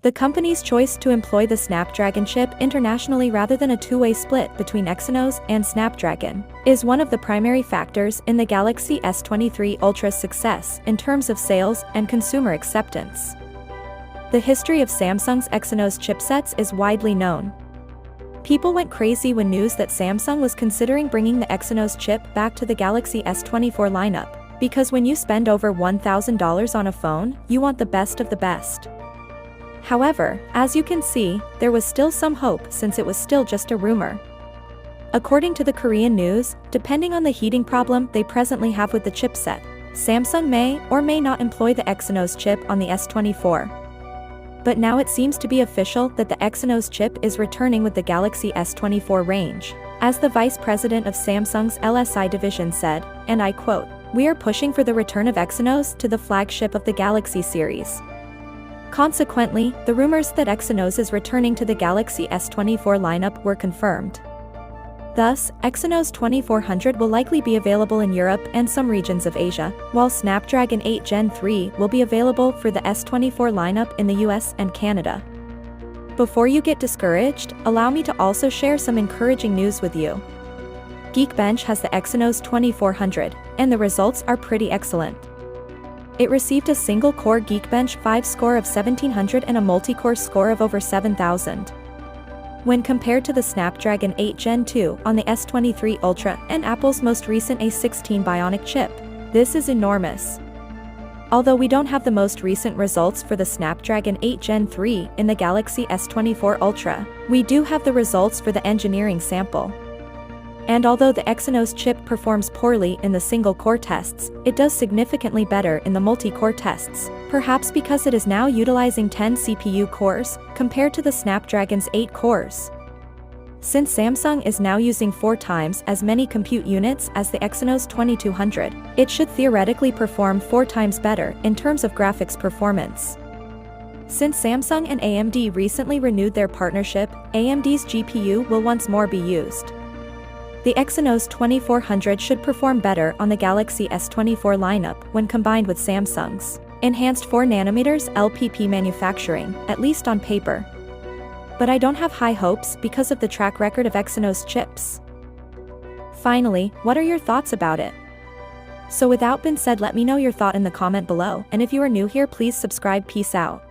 The company's choice to employ the Snapdragon chip internationally rather than a two-way split between Exynos and Snapdragon is one of the primary factors in the Galaxy S23 Ultra's success in terms of sales and consumer acceptance. The history of Samsung's Exynos chipsets is widely known. People went crazy when news that Samsung was considering bringing the Exynos chip back to the Galaxy S24 lineup, because when you spend over $1,000 on a phone, you want the best of the best. However, as you can see, there was still some hope since it was still just a rumor. According to the Korean news, depending on the heating problem they presently have with the chipset, Samsung may or may not employ the Exynos chip on the S24. But now it seems to be official that the Exynos chip is returning with the Galaxy S24 range, as the vice president of Samsung's LSI division said, and I quote, "We are pushing for the return of Exynos to the flagship of the Galaxy series." Consequently, the rumors that Exynos is returning to the Galaxy S24 lineup were confirmed. Thus, Exynos 2400 will likely be available in Europe and some regions of Asia, while Snapdragon 8 Gen 3 will be available for the S24 lineup in the US and Canada. Before you get discouraged, allow me to also share some encouraging news with you. Geekbench has the Exynos 2400, and the results are pretty excellent. It received a single-core Geekbench 5 score of 1700 and a multi-core score of over 7000. When compared to the Snapdragon 8 Gen 2 on the S23 Ultra and Apple's most recent A16 Bionic chip, this is enormous. Although we don't have the most recent results for the Snapdragon 8 Gen 3 in the Galaxy S24 Ultra, we do have the results for the engineering sample. And although the Exynos chip performs poorly in the single-core tests, it does significantly better in the multi-core tests, perhaps because it is now utilizing 10 CPU cores, compared to the Snapdragon's 8 cores. Since Samsung is now using 4 times as many compute units as the Exynos 2200, it should theoretically perform 4 times better in terms of graphics performance. Since Samsung and AMD recently renewed their partnership, AMD's GPU will once more be used. The Exynos 2400 should perform better on the Galaxy S24 lineup when combined with Samsung's enhanced 4nm LPP manufacturing, at least on paper. But I don't have high hopes because of the track record of Exynos chips. Finally, what are your thoughts about it? So without being said, let me know your thought in the comment below, and if you are new here, please subscribe. Peace out.